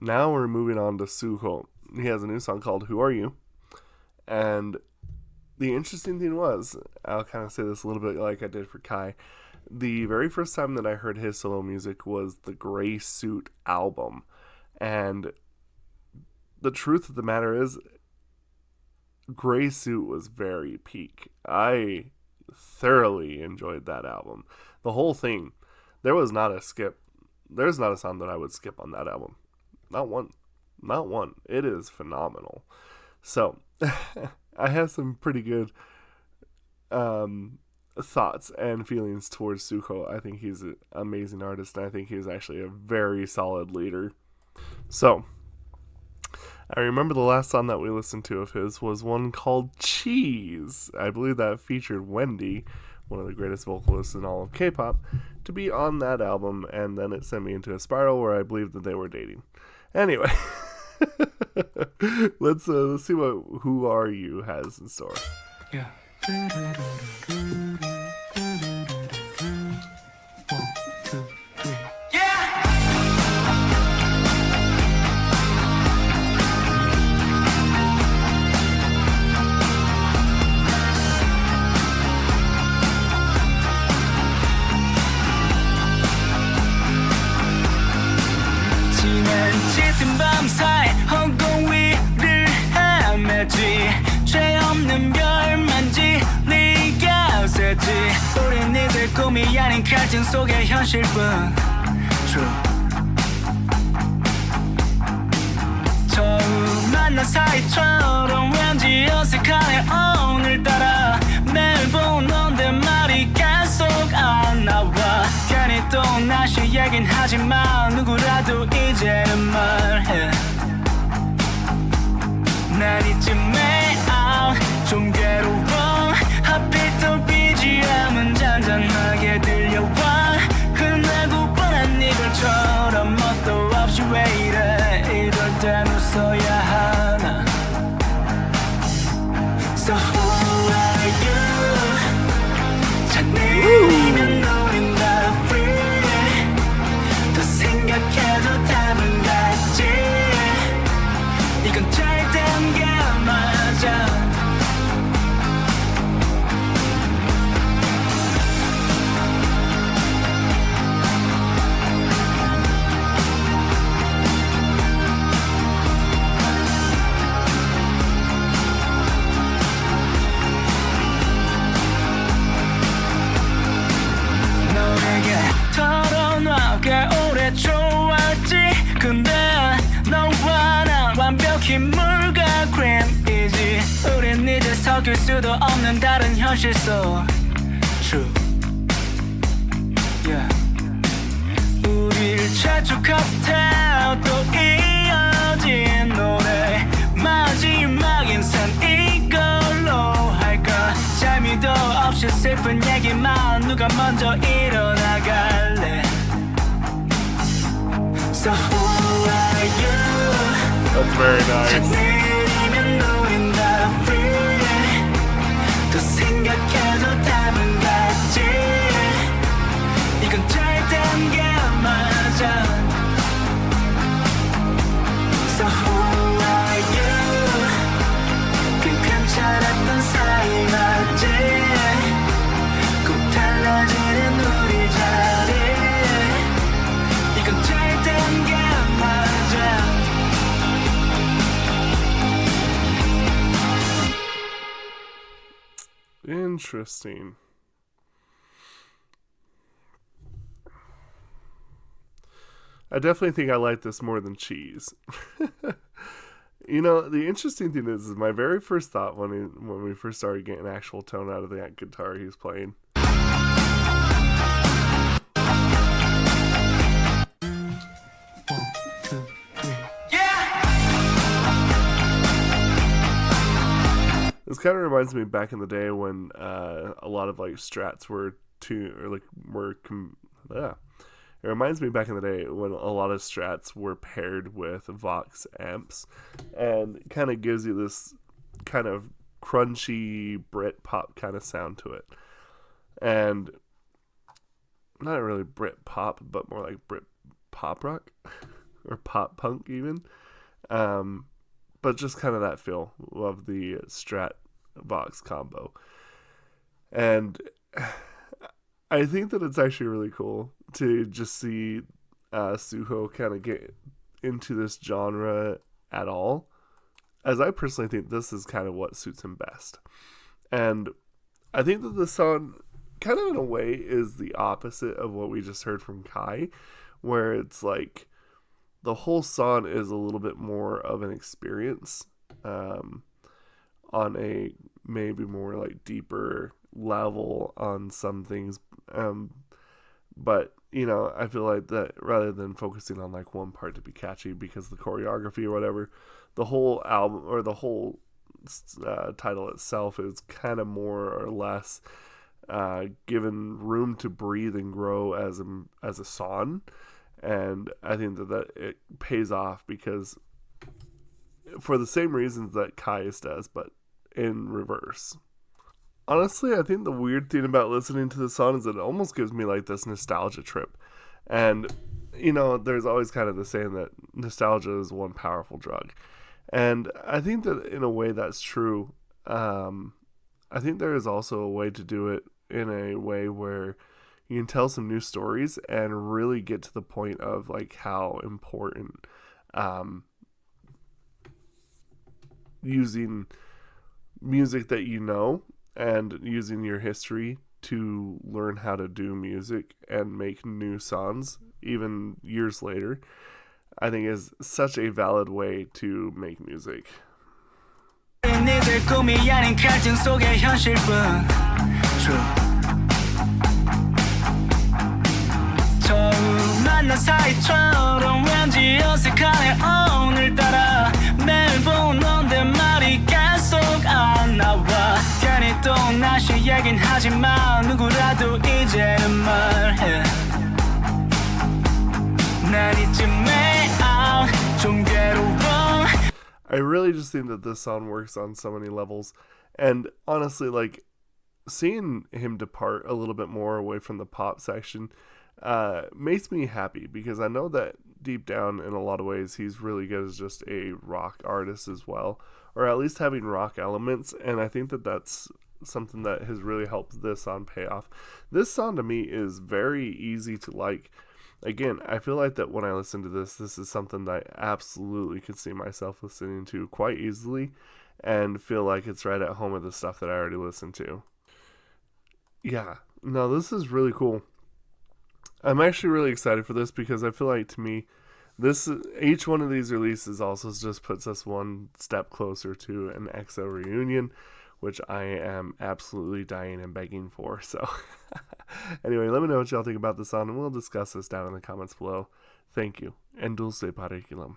Now we're moving on to Suho. He has a new song called Who Are You? And the interesting thing was, I'll kind of say this a little bit like I did for Kai. The very first time that I heard his solo music was the Gray Suit album. And the truth of the matter is, Gray Suit was very peak. I thoroughly enjoyed that album. The whole thing. There was not a skip. There's not a song that I would skip on that album. Not one. Not one. It is phenomenal. So, I have some pretty good thoughts and feelings towards Suho. I think he's an amazing artist, and I think he's actually a very solid leader. So, I remember the last song that we listened to of his was one called Cheese. I believe that featured Wendy, one of the greatest vocalists in all of K-pop, to be on that album, and then it sent me into a spiral where I believed that they were dating. Anyway, let's see what Who Are You has in store. Yeah. 밤사이 허공 위를 헤매지 죄 없는 별만지 네가 새지 우린 이들 꿈이 아닌 갈등 속의 현실뿐 처음 만난 사이처럼 왠지 어색하네 오늘따라 매일 보는데 말이 계속 안 나와 괜히 또 다시 얘긴 하지만 누구라도 이제는 말해 난 이쯤에 좀 괴로워 하필 또 BGM은 잔잔하게 들려와 흔하고 뻔한 이별처럼 뭣도 없이 왜 이래 이럴 땐 웃어야 하나 So who are you 자네이면 너는 다 free 더 생각해도 답은 같지 이건 잘된 게 맞아 털어놔 오래 좋았지 근데 너와 난 완벽히 물과 크림이지 우린 이제 섞일 수도 없는 다른 현실 속 True yeah. 우릴 재촉할 또 이어진 노래 마지막 인생 이걸로 할까 재미도 없이 슬픈 얘기만 누가 먼저 일어나갈래 So who are you That's very nice. 자네이면 너는 다 free 더 생각해도 답은 같지 이건 잘된 게 맞아 So who are you 그 괜찮았던 사이 맞지 꼭 달라지는 우리 자리 이건 잘된 게 맞아 Interesting. I definitely think I like this more than Cheese. You know, the interesting thing is my very first thought when we first started getting actual tone out of that guitar he was playing. This kind of reminds me back in the day when a lot of like strats were It reminds me back in the day when a lot of strats were paired with Vox amps, and it kind of gives you this kind of crunchy Brit pop kind of sound to it, and not really Brit pop, but more like Brit pop rock or pop punk even. But just kind of that feel of the Strat Vox combo. And I think that it's actually really cool to just see Suho kind of get into this genre at all, as I personally think this is kind of what suits him best. And I think that the song, kind of in a way, is the opposite of what we just heard from Kai, where it's like the whole song is a little bit more of an experience on a maybe more like deeper level on some things. But, you know, I feel like that rather than focusing on like one part to be catchy because the choreography or whatever, the whole album or the whole title itself is kind of more or less given room to breathe and grow as a song. And I think that it pays off because for the same reasons that Kai's does, but in reverse. Honestly, I think the weird thing about listening to the song is that it almost gives me like this nostalgia trip. And, you know, there's always kind of the saying that nostalgia is one powerful drug. And I think that in a way that's true. I think there is also a way to do it in a way where you can tell some new stories and really get to the point of like how important using music that you know and using your history to learn how to do music and make new songs even years later, I think is such a valid way to make music. 처음 만난 사이처럼 왠지 어색하네 오늘따라 매일 보는데 말이 계속 안 나와 괜히 또 다시 얘긴 하지만 누구라도 이제는 말해 난 이쯤에 좀 괴로워. I really just think that this song works on so many levels, and honestly, like seeing him depart a little bit more away from the pop section makes me happy because I know that deep down in a lot of ways he's really good as just a rock artist as well, or at least having rock elements, and I think that that's something that has really helped this song pay off. This song to me is very easy to like. Again, I feel like that when I listen to this is something that I absolutely could see myself listening to quite easily and feel like it's right at home with the stuff that I already listened to. Yeah, no, this is really cool. I'm actually really excited for this because I feel like to me, each one of these releases also just puts us one step closer to an EXO reunion, which I am absolutely dying and begging for. So anyway, let me know what y'all think about this song, and we'll discuss this down in the comments below. Thank you, and dulce pariculum.